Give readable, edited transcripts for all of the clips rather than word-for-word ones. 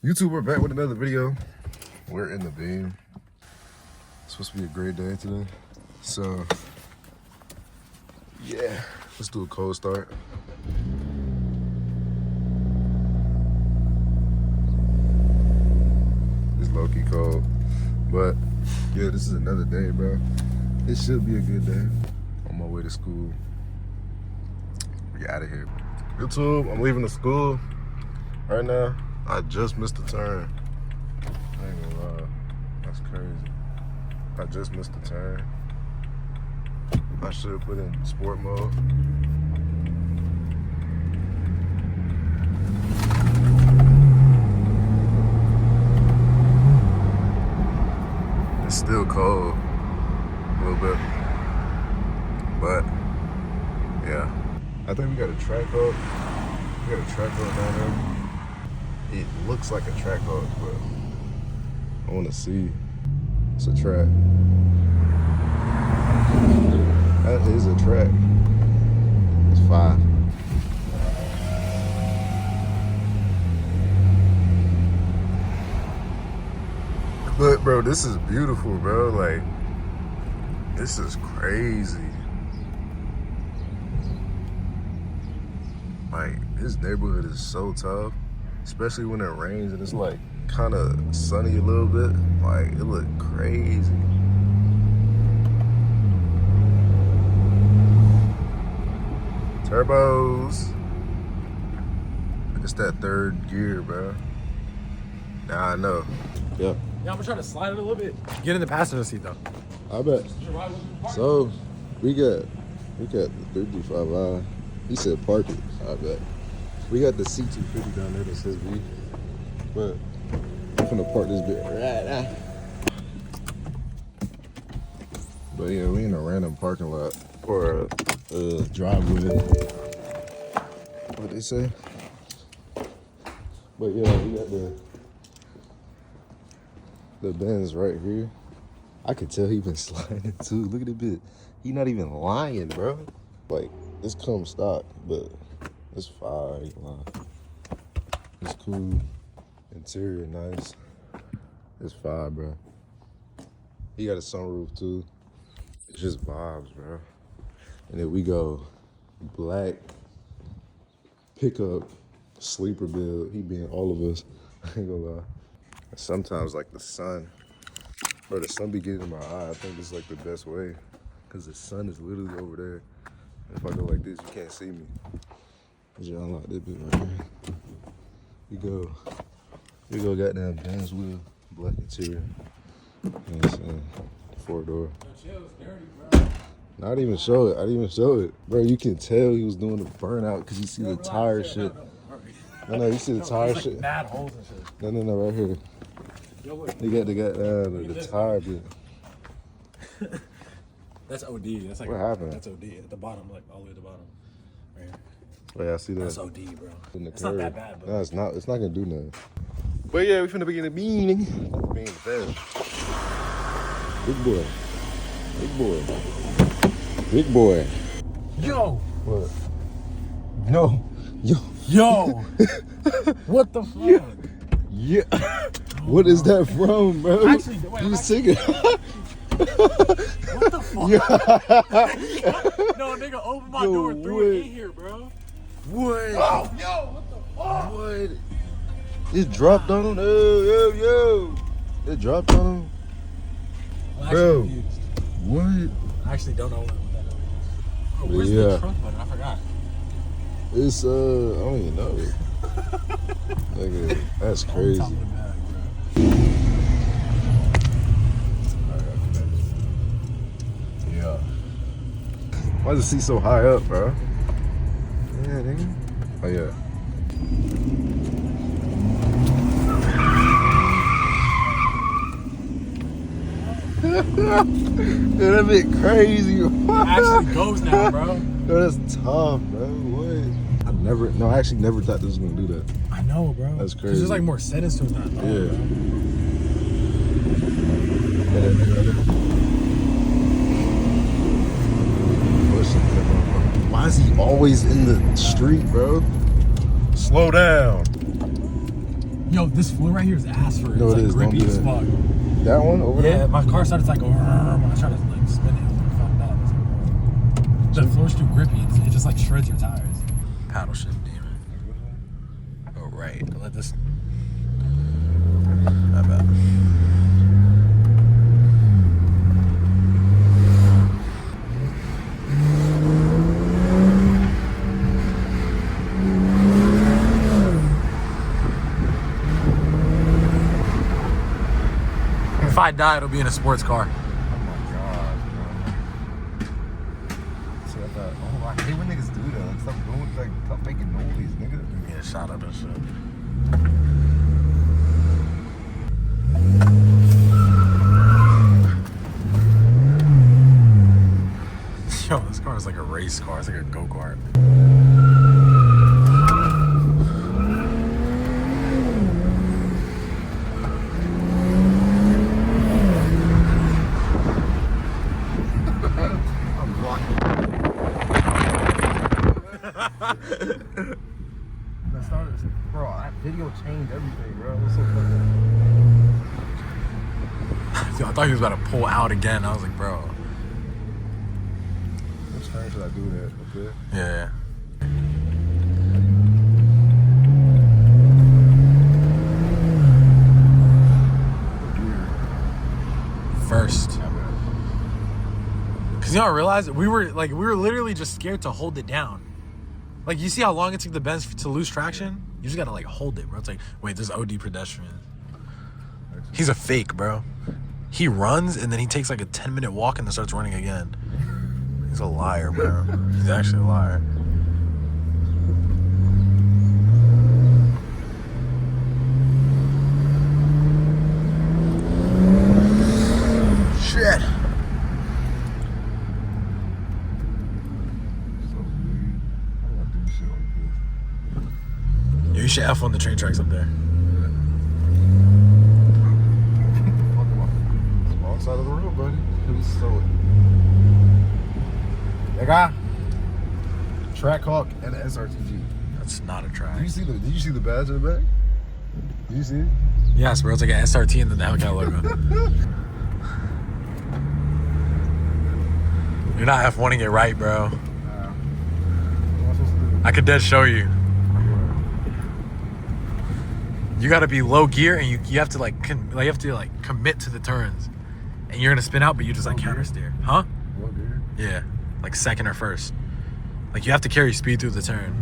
YouTube, we're back with another video. We're in the beam. It's supposed to be a great day today. So, yeah, let's do a cold start. It's low-key cold, but yeah, this is another day, bro. It should be a good day. On my way to school. We out of here. YouTube, I'm leaving the school right now. I just missed the turn. I ain't gonna lie. That's crazy. I just missed the turn. I should have put in sport mode. It's still cold a little bit. But yeah. I think we got a Trackhawk. We got a Trackhawk down there. It looks like a Trackhawk, but I want to see. It's a track. That is a track. It's 5. But bro, this is beautiful, bro. Like, this is crazy. Like, this neighborhood is so tough. Especially when it rains and it's like kind of sunny a little bit. Like, it look crazy. Turbos. It's that third gear, bro. Now I know. Yeah. Yeah, I'm gonna try to slide it a little bit. Get in the passenger seat though. I bet. So we got the 335i. He said park it. I bet. We got the C250 down there that says V, but I'm finna park this bit right now. But yeah, we in a random parking lot or a driveway. What they say? But yeah, we got the Benz right here. I could tell he been sliding too. Look at the bit. He not even lying, bro. Like, this comes stock, but it's fire, ain't lying. It's cool. Interior nice. It's fire, bro. He got a sunroof too. It's just vibes, bro. And then we go black pickup sleeper build. He being all of us. I ain't gonna lie. Sometimes like the sun, bro, the sun be getting in my eye. I think this is like the best way, cause the sun is literally over there. If I go like this, you can't see me. You unlock this bit right here. We go goddamn Benz wheel, black interior. You know what I'm saying? 4-door. Not even show it. I didn't even show it. Bro, you can tell he was doing the burnout because you see the tire shit. No, you see the tire shit. Mad holes and shit. No, right here. They got the tire bit. That's OD. That's like, what happened? That's OD at the bottom, like all the way at the bottom. Right here. Oh yeah, I see that. That's OD, bro. It's not that bad, but no, it's not. It's not gonna do nothing. But yeah, we finna begin the beaning. Being fast. Big boy. Big boy. Yo. What? No. Yo. What the fuck? Yeah. What is that from, bro? Actually, wait, you was singing. What the fuck? Yeah. No, nigga, open my door and threw it in here, bro. What? Oh, yo, what the fuck? What? It dropped on him. Yo. It dropped on him. I'm Bro. confused. What? I actually don't know what that is. Oh, where's the trunk button? I forgot. It's I don't even know. Nigga, that's crazy. Top of the bag, bro. Yeah. Why is the seat so high up, bro? Yeah, nigga. Oh yeah. Dude, that bit crazy. It actually goes now, bro. Yo, that's tough, bro. What? I actually never thought this was gonna do that. I know, bro. That's crazy. There's like more settings to it than I thought. Yeah. Why is he always in the street, bro? Slow down. Yo, this floor right here is ass for it. No, It's it like is. Don't grippy do as that. fuck. That one over Yeah, there? my car started to like go when I tried to like spin it. I was like, fuck that. The floor's too grippy. It just like shreds your tires. Paddle shift, demon. Oh, right. Let this. I bet. If I die, it'll be in a sports car. Oh my god, bro. See, I thought, oh, I hate when niggas do that. Like, stop doing, like, stop making noise, nigga. Yeah, shot up and shit. Yo, this car is like a race car. It's like a go-kart. I'm blocking. That started, bro, that video changed everything, bro. It was so fucking. Yo, I thought he was about to pull out again. I was like, bro. Which time should I do that? Okay. Yeah. First. Cause you don't realize we were literally just scared to hold it down. Like, you see how long it took the Benz to lose traction? You just gotta like hold it, bro. It's like, wait, there's OD pedestrian. He's a fake, bro. He runs and then he takes like a 10-minute walk and then starts running again. He's a liar, bro. He's actually a liar. Shit. So weird. How do I do shit like this? Yeah, you should F on the train tracks up there. Wrong side of the road, buddy. Who's so? That guy. Trackhawk and an SRTG. That's not a track. Did you see the badge in the back? Did you see it? Yes, bro. It's like an SRT and then the Hellcat logo. You're not F1ing it right, bro. What am I supposed to do? I could dead show you. You gotta be low gear and you have to like commit to the turns, and you're gonna spin out, but you just like counter steer, huh? Low gear? Yeah, like second or first. Like, you have to carry speed through the turn.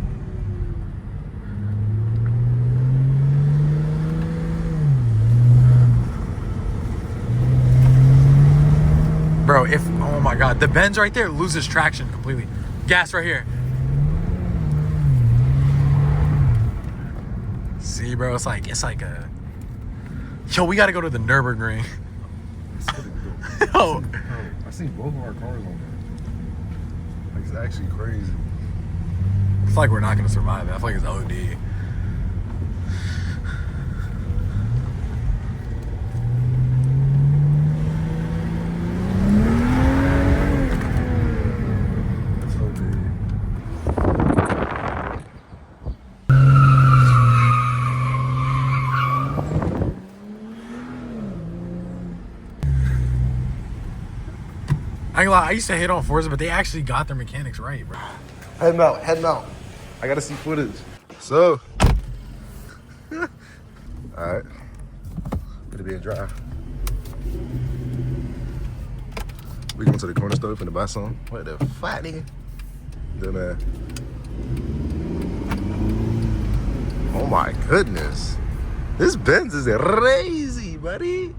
Bro, oh my god, the Benz right there loses traction completely. Gas right here. See, bro, it's like a. Yo, we gotta go to the Nürburgring. Yo. I seen both of our cars on there. Like, it's actually crazy. I feel like we're not gonna survive it. I feel like it's OD. It's OD. I ain't gonna lie, I used to hate on Forza, but they actually got their mechanics right, bro. Head mount, head mount. I gotta see footage. So, all right, it'll be a drive. We going to the corner store finna buy some. What the fuck, nigga? Then, oh my goodness, this Benz is crazy, buddy.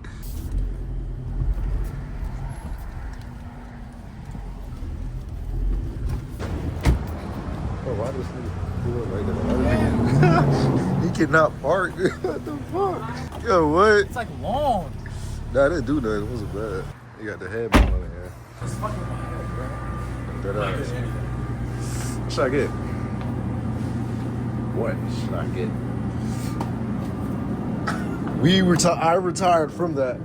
Why does he do it right there? He cannot park. What the fuck? Yo, what? It's like long. Nah, I didn't do nothing. It wasn't bad. You got the headband on it here. It's fucking my head, bro. That ass. What should I get? What should I get? I retired from that.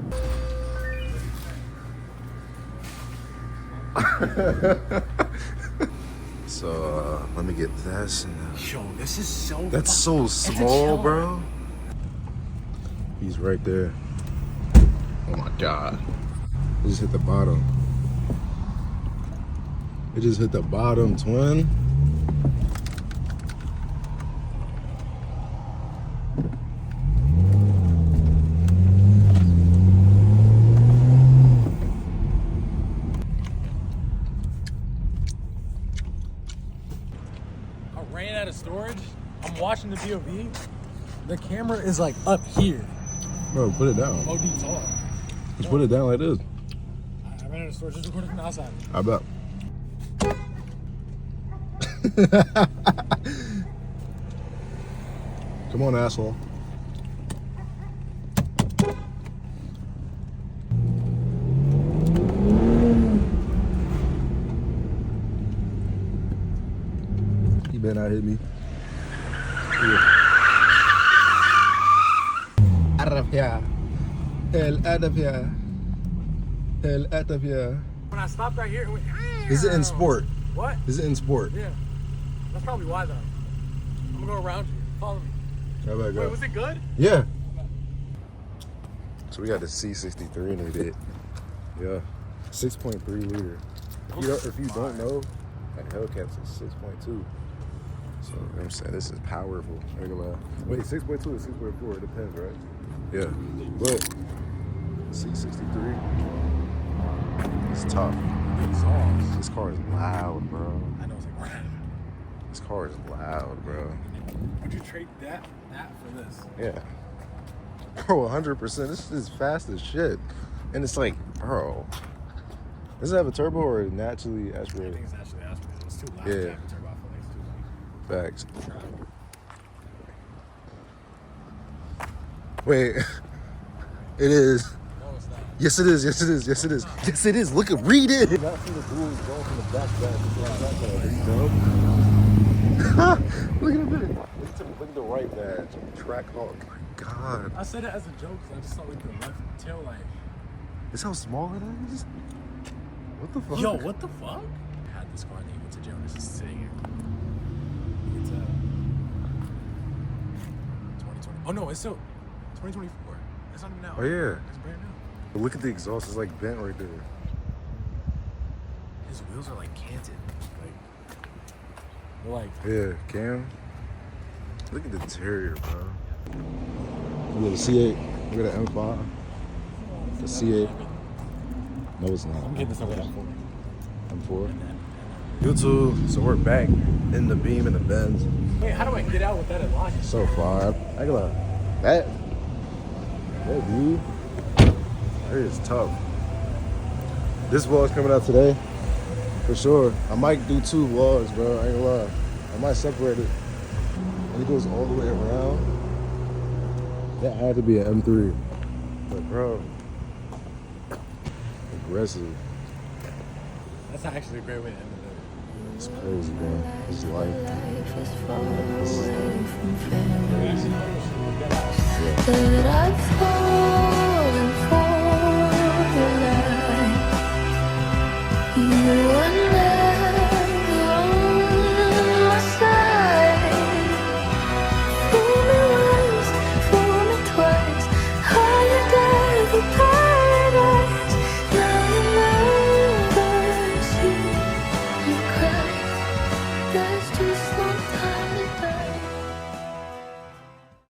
So let me get this. And, Yo, this is so. that's so small, bro. He's right there. Oh my God. It just hit the bottom. It just hit the bottom, twin. I ran out of storage. I'm watching the POV. The camera is like up here. Bro, put it down. OD tall. Just put it down like this. I ran out of storage. Just recording from the outside. I bet. Come on, asshole. He better not hit me. Out of here. Hell out of here. Hell out of here. When I stopped right here, it went. Is it in sport? What? Is it in sport? Yeah. That's probably why though. I'm gonna go around you. Follow me. How about Wait, go? was it good? Yeah. So we got the C63 in it. Yeah. 6.3 liter. If you don't know, that Hellcat's a 6.2. So, you know what I'm saying? This is powerful. I ain't gonna lie. Wait, 6.2 or 6.4? It depends, right? Yeah. But C63, it's tough. Exhaust. This car is loud, bro. I know it's like. This car is loud, bro. Would you trade that for this? Yeah. Bro, 100%. This is fast as shit. And it's like, bro. Does it have a turbo or naturally I aspirated? think it's actually aspirated. It's too loud. Yeah. To have a turbo. I feel like it's too loud. Facts. Wait. It is. No, it's not. Yes, it is. Yes, it is. Yes, it is. Yes, it is. Look at, read it. Not see the dudes going from the back. Look at it. Look at the right badge. Trackhawk. My God. I said it as a joke because I just saw like the left tail light. This how small it is? What the fuck? Yo, what the fuck? I had this car and then you went to jail and it's just sitting here. It's 2020. Oh no, it's still 2024. It's not even out. Oh, yeah. It's brand new. But look at the exhaust. It's like bent right there. His wheels are like canted. Like, Yeah, Cam. Look at the interior, bro. Look at the C8. Look at the M5. The C8. No, it's not. I'm getting this over that for M4. YouTube. So we're back in the beam and the Benz. Wait, how do I get out with that at lock? So far, I got that view. It is tough. This vlog's coming out today, for sure. I might do 2 vlogs, bro. I ain't gonna lie. I might separate it. And it goes all the way around. That had to be an M3. But bro, aggressive. That's actually a great way to end the It's crazy, bro. It's life. video. Yeah. That I thought